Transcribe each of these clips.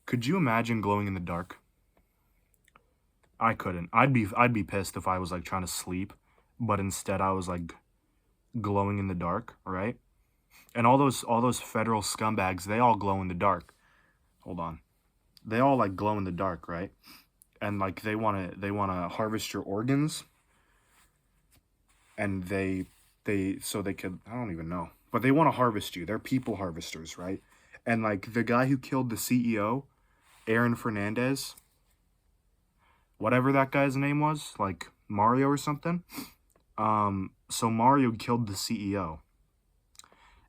Could you imagine glowing in the dark? I couldn't. I'd be pissed if I was like trying to sleep, but instead I was like glowing in the dark, right? And all those federal scumbags, they all glow in the dark. Hold on. They all like glow in the dark, right? And like they want to harvest your organs, and they so they could, I don't even know. But they want to harvest you. They're people harvesters, right? And like the guy who killed the CEO, Aaron Fernandez, whatever that guy's name was, like Mario or something. So Mario killed the CEO,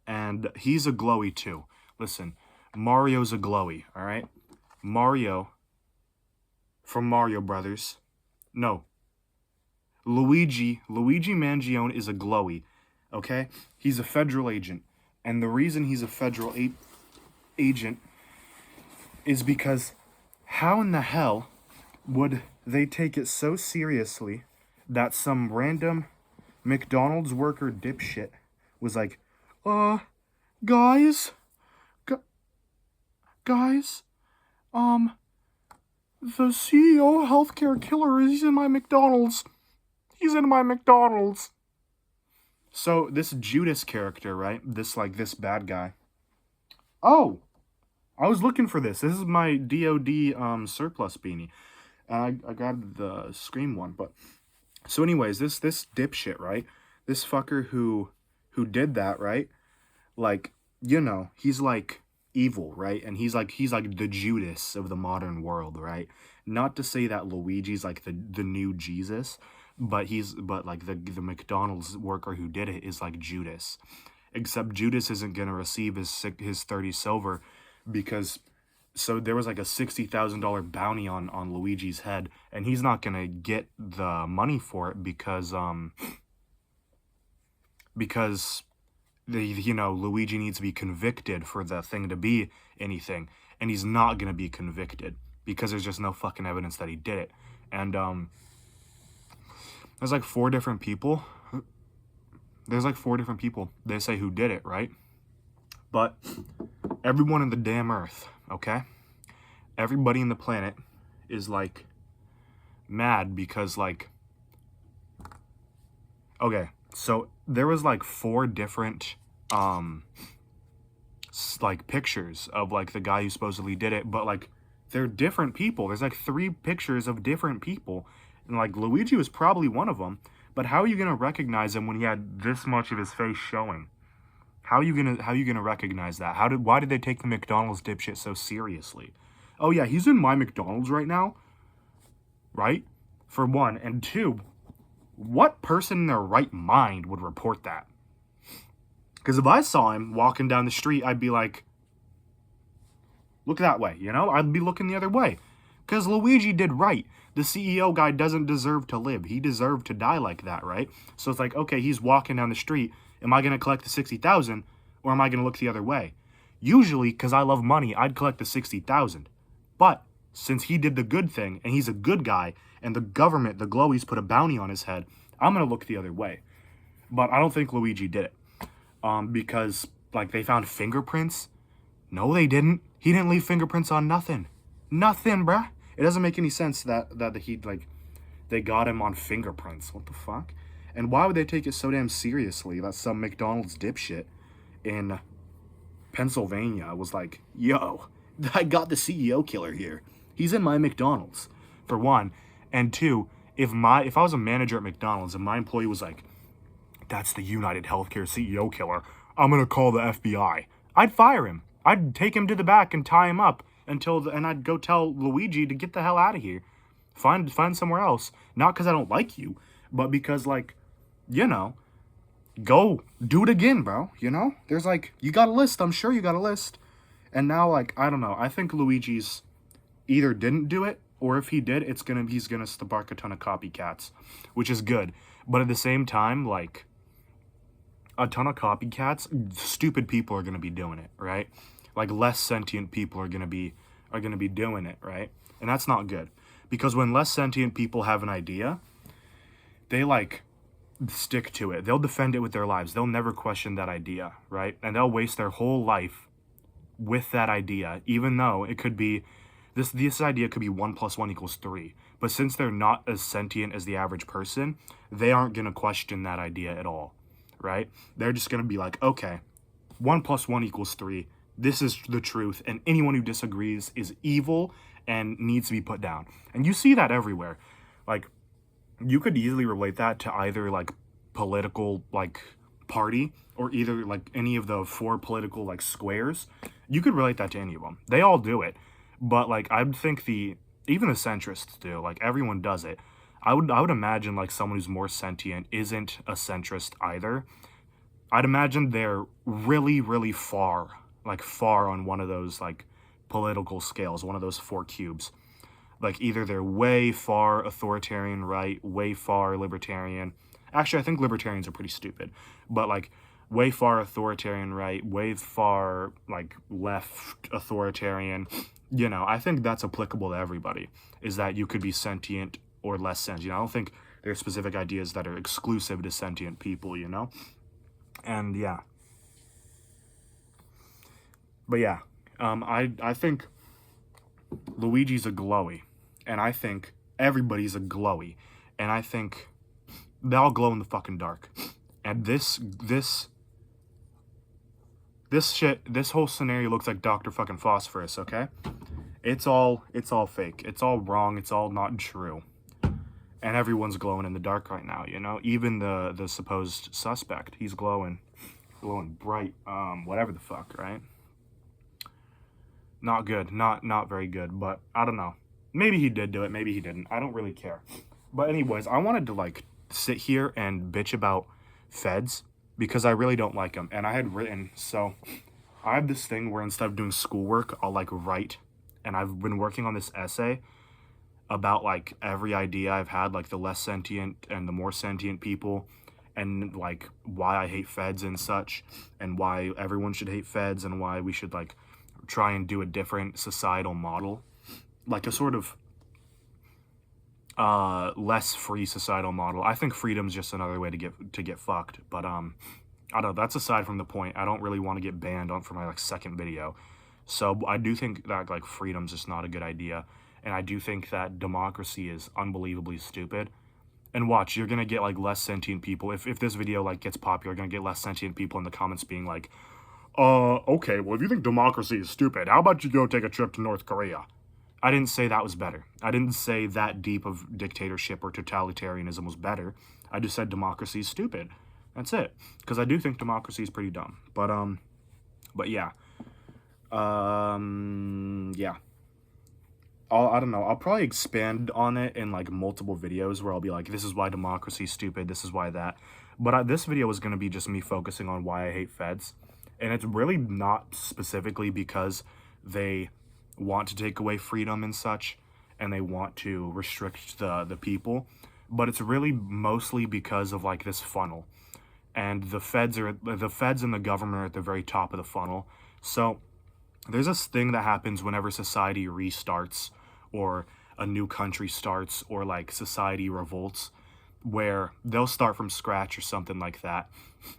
and he's a glowy too. Listen, Mario's a glowy, all right? Mario from Mario Brothers. No, Luigi Mangione is a glowy, okay? He's a federal agent, and the reason he's a federal agent is because how in the hell would they take it so seriously that some random McDonald's worker dipshit was like, guys, gu- guys, um, the CEO healthcare killer is in my McDonald's. He's in my McDonald's. So this Judas character, right? This bad guy. Oh, I was looking for this. This is my DOD surplus beanie. I grabbed the Scream one, but so anyways, this dipshit, right? This fucker who did that, right? Like, he's like evil, right? And he's like the Judas of the modern world, right? Not to say that Luigi's like the new Jesus, but like the McDonald's worker who did it is like Judas. Except Judas isn't gonna receive his 30 silver because so there was like a $60,000 bounty on Luigi's head, and he's not gonna get the money for it because Luigi needs to be convicted for the thing to be anything, and he's not gonna be convicted because there's just no fucking evidence that he did it. And there's like four different people. They say who did it, right? But everyone in the damn earth, okay? Everybody in the planet is like mad because like, okay, so there was like four different like pictures of like the guy who supposedly did it, but like they're different people. There's like three pictures of different people, and like Luigi was probably one of them. But how are you gonna recognize him when he had this much of his face showing? How are you gonna recognize that? Why did they take the McDonald's dipshit so seriously? Oh yeah, he's in my McDonald's right now, right? For one, and two, what person in their right mind would report that? Because if I saw him walking down the street, I'd be like, look that way, I'd be looking the other way. Because Luigi did right. The CEO guy doesn't deserve to live. He deserved to die like that, right? So it's like, okay, he's walking down the street. Am I going to collect the 60,000 or am I going to look the other way? Usually, because I love money, I'd collect the 60,000. But since he did the good thing and he's a good guy and the government, the Glowies, put a bounty on his head, I'm going to look the other way. But I don't think Luigi did it. Because, like, they found fingerprints. No, they didn't. He didn't leave fingerprints on nothing. Nothing, bruh. It doesn't make any sense that they got him on fingerprints. What the fuck? And why would they take it so damn seriously that some McDonald's dipshit in Pennsylvania was like, yo, I got the CEO killer here. He's in my McDonald's, for one. And two, if I was a manager at McDonald's and my employee was like, that's the United Healthcare CEO killer, I'm gonna call the FBI, I'd fire him. I'd take him to the back and tie him up and I'd go tell Luigi to get the hell out of here. Find somewhere else. Not because I don't like you, but because, like, go do it again, bro. There's like, you got a list. I'm sure you got a list. And now, like, I don't know. I think Luigi's either didn't do it, or if he did, he's gonna spark a ton of copycats, which is good. But at the same time, like, a ton of copycats, stupid people are gonna be doing it, right? Like, less sentient people are gonna be doing it, right? And that's not good, because when less sentient people have an idea, they like stick to it. They'll defend it with their lives. They'll never question that idea, right? And they'll waste their whole life with that idea, even though it could be this idea could be 1 plus 1 equals 3. But since they're not as sentient as the average person, they aren't going to question that idea at all, right? They're just going to be like, okay, 1 plus 1 equals 3. This is the truth, and anyone who disagrees is evil and needs to be put down. And you see that everywhere. Like, you could easily relate that to either, like, political, like, party, or either, like, any of the 4 political, like, squares. You could relate that to any of them. They all do it. But, like, I think even the centrists do. Like, everyone does it. I would imagine, like, someone who's more sentient isn't a centrist either. I'd imagine they're really, really far on one of those, like, political scales, one of those 4 cubes. Like, either they're way far authoritarian right, way far libertarian. Actually, I think libertarians are pretty stupid. But, like, way far authoritarian right, way far, like, left authoritarian. You know, I think that's applicable to everybody, is that you could be sentient or less sentient. I don't think there are specific ideas that are exclusive to sentient people, you know? And, yeah. But, yeah, I think Luigi's a glowy, and I think everybody's a glowy, and I think they all glow in the fucking dark. And this whole scenario looks like Dr. fucking Phosphorus, okay? It's all fake. It's all wrong. It's all not true. And everyone's glowing in the dark right now, you know? Even the supposed suspect, he's glowing bright, whatever the fuck, right? Not good. Not very good, but I don't know. Maybe he did do it, maybe he didn't. I don't really care. But anyways, I wanted to, like, sit here and bitch about feds because I really don't like them. And I had written, so I have this thing where instead of doing schoolwork, I'll, like, write. And I've been working on this essay about, like, every idea I've had, like, the less sentient and the more sentient people, and, like, why I hate feds and such, and why everyone should hate feds, and why we should, like, try and do a different societal model, like a sort of less free societal model. I think freedom's just another way to get fucked, but I don't know, that's aside from the point. I don't really want to get banned for my, like, second video. So I do think that, like, freedom's just not a good idea, and I do think that democracy is unbelievably stupid. And watch, you're gonna get, like, less sentient people. If this video, like, gets popular, you're gonna get less sentient people in the comments being like, okay, well, if you think democracy is stupid, how about you go take a trip to North Korea? I didn't say that was better. I didn't say that deep of dictatorship or totalitarianism was better. I just said democracy is stupid. That's it. Because I do think democracy is pretty dumb. But yeah. Yeah. I don't know. I'll probably expand on it in, like, multiple videos where I'll be like, this is why democracy is stupid, this is why that. But this video is going to be just me focusing on why I hate feds. And it's really not specifically because they want to take away freedom and such, and they want to restrict the people. But it's really mostly because of, like, this funnel. And the feds and the government are at the very top of the funnel. So there's this thing that happens whenever society restarts, or a new country starts, or, like, society revolts, where they'll start from scratch or something like that.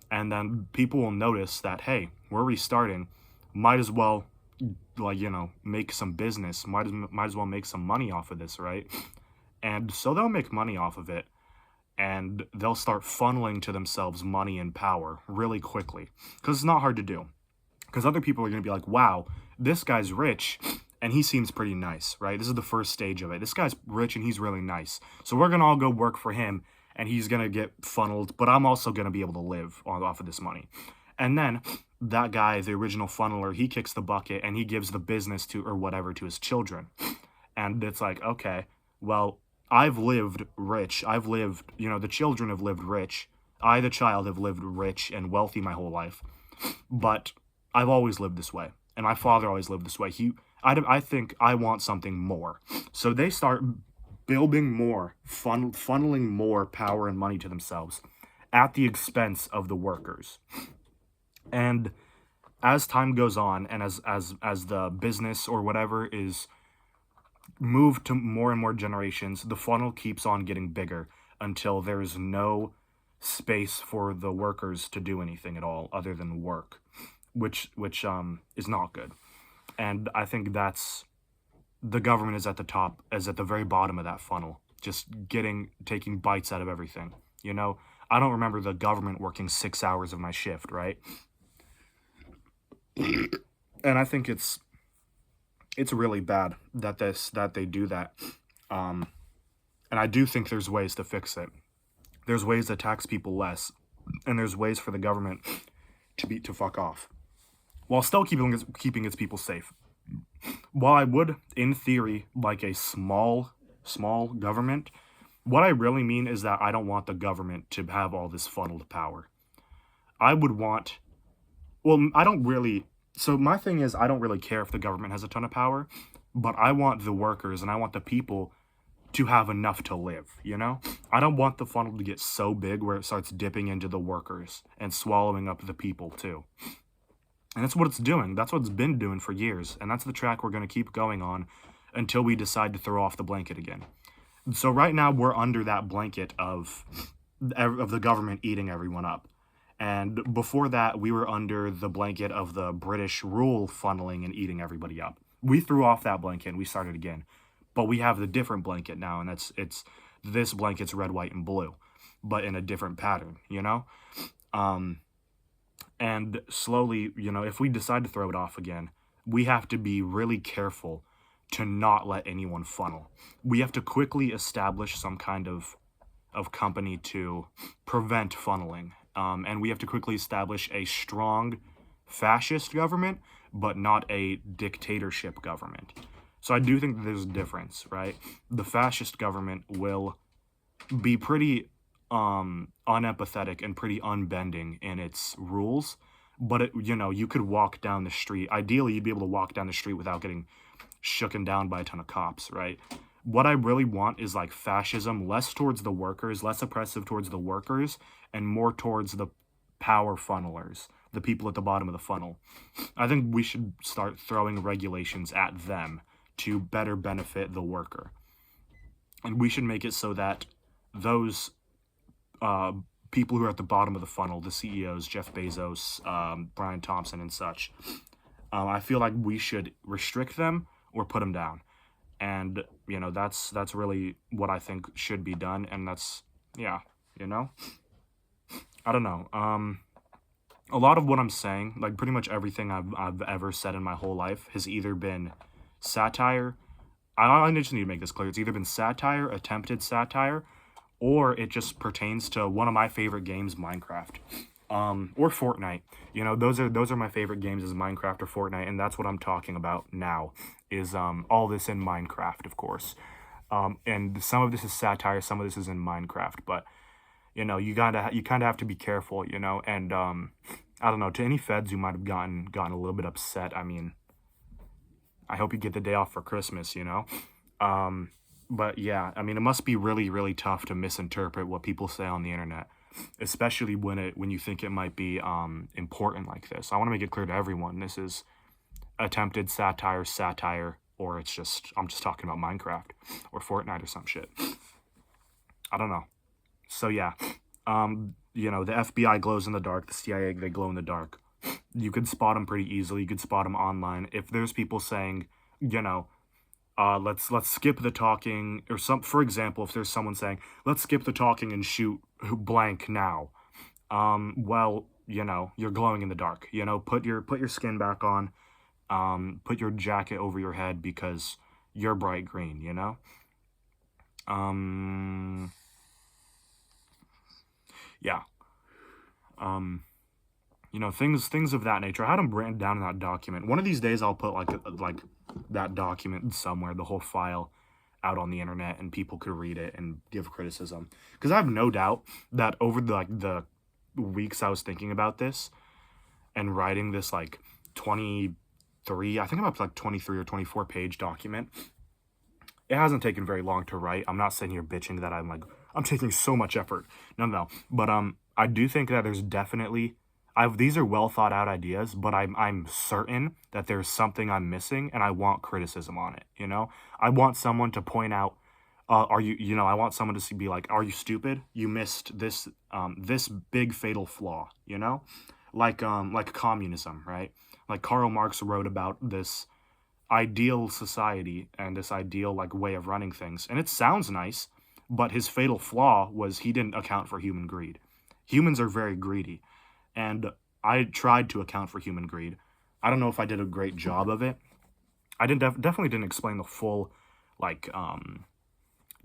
And then people will notice that, hey, we're restarting, might as well, like, you know, make some business, might as well make some money off of this, right? And so they'll make money off of it, and they'll start funneling to themselves money and power really quickly, because it's not hard to do. Because other people are going to be like, wow, this guy's rich, and he seems pretty nice, right? This is the first stage of it. This guy's rich, and he's really nice. So we're going to all go work for him, and he's going to get funneled, but I'm also going to be able to live off of this money. And then that guy, the original funneler, he kicks the bucket, and he gives the business or whatever to his children. And it's like, okay, well, I've lived rich. The children have lived rich. I, the child, have lived rich and wealthy my whole life. But I've always lived this way. And my father always lived this way. I think I want something more. So they start building more, funneling more power and money to themselves at the expense of the workers. And as time goes on, and as the business or whatever is moved to more and more generations, the funnel keeps on getting bigger until there's no space for the workers to do anything at all other than work, which is not good. And I think that's the government is at the top, is at the very bottom of that funnel, just taking bites out of everything. You know, I don't remember the government working 6 hours of my shift, right? And I think it's really bad that they do that. Um, and I do think there's ways to fix it. There's ways to tax people less, and there's ways for the government to fuck off, while still keeping its people safe. While I would, in theory, like a small government, what I really mean is that I don't want the government to have all this funneled power. I would want, well, I don't really, so my thing is I don't really care if the government has a ton of power, but I want the workers and I want the people to have enough to live, you know? I don't want the funnel to get so big where it starts dipping into the workers and swallowing up the people too. And that's what it's doing. That's what it's been doing for years. And that's the track we're going to keep going on until we decide to throw off the blanket again. So right now we're under that blanket of the government eating everyone up. And before that, we were under the blanket of the British rule funneling and eating everybody up. We threw off that blanket and we started again. But we have the different blanket now, and this blanket's red, white, and blue, but in a different pattern, you know? And slowly, you know, if we decide to throw it off again, we have to be really careful to not let anyone funnel. We have to quickly establish some kind of company to prevent funneling. And we have to quickly establish a strong fascist government, but not a dictatorship government. So I do think that there's a difference, right? The fascist government will be pretty unempathetic and pretty unbending in its rules, but you know, you could walk down the street. Ideally, you'd be able to walk down the street without getting shooken down by a ton of cops, right? What I really want is like fascism, less towards the workers, less oppressive towards the workers, and more towards the power funnelers, the people at the bottom of the funnel. I think we should start throwing regulations at them to better benefit the worker. And we should make it so that those people who are at the bottom of the funnel, the CEOs, Jeff Bezos, Brian Thompson, and such, I feel like we should restrict them or put them down. And, you know, that's really what I think should be done. And that's, yeah, you know? I don't know. A lot of what I'm saying, like pretty much everything I've ever said in my whole life has either been satire. I just need to make this clear. It's either been satire, attempted satire, or it just pertains to one of my favorite games, Minecraft, or Fortnite. You know, those are my favorite games, is Minecraft or Fortnite, and that's what I'm talking about now. Is all this in Minecraft, of course, and some of this is satire, some of this is in Minecraft, but you know, you kind of have to be careful, you know, and I don't know, to any feds who might have gotten a little bit upset, I mean, I hope you get the day off for Christmas, you know? But yeah, I mean, it must be really, really tough to misinterpret what people say on the internet, especially when you think it might be important like this. I want to make it clear to everyone, this is attempted satire, or I'm just talking about Minecraft or Fortnite or some shit. I don't know. So yeah, you know, the FBI glows in the dark, the CIA, they glow in the dark. You could spot them pretty easily. You could spot them online. If there's people saying, you know, let's skip the talking, or for example, if there's someone saying, let's skip the talking and shoot blank now, well, you know, you're glowing in the dark. You know, put your skin back on, put your jacket over your head because you're bright green, you know? Yeah. You know, things of that nature. I had them written down in that document. One of these days I'll put like that document somewhere, the whole file, out on the internet, and people could read it and give criticism. Because I have no doubt that over the weeks I was thinking about this and writing this 23, I think I'm up to 23 or 24 page document. It hasn't taken very long to write. I'm not sitting here bitching that I'm taking so much effort. No. But I do think that there's definitely, these are well thought out ideas, but I'm certain that there's something I'm missing, and I want criticism on it, you know? I want someone to point out, I want someone to be like, are you stupid? You missed this big fatal flaw, you know? Like communism, right? Like Karl Marx wrote about this ideal society and this ideal like way of running things. And it sounds nice, but his fatal flaw was he didn't account for human greed. Humans are very greedy, and I tried to account for human greed. I don't know if I did a great job of it. I definitely didn't explain the full like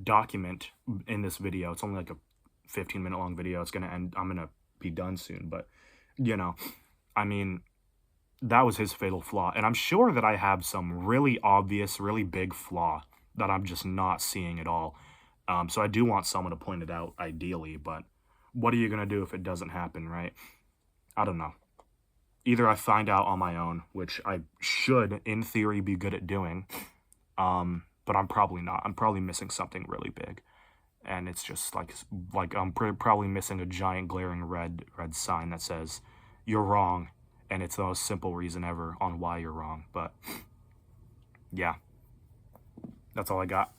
document in this video. It's only like a 15-minute long video. It's gonna end. I'm gonna be done soon, but you know, I mean, that was his fatal flaw, and I'm sure that I have some really obvious, really big flaw that I'm just not seeing at all. So I do want someone to point it out, ideally, but what are you gonna do if it doesn't happen, right? I don't know. Either I find out on my own, which I should, in theory, be good at doing, but I'm probably not. I'm probably missing something really big, and it's just like I'm probably missing a giant glaring red sign that says you're wrong, and it's the most simple reason ever on why you're wrong. But yeah, that's all I got.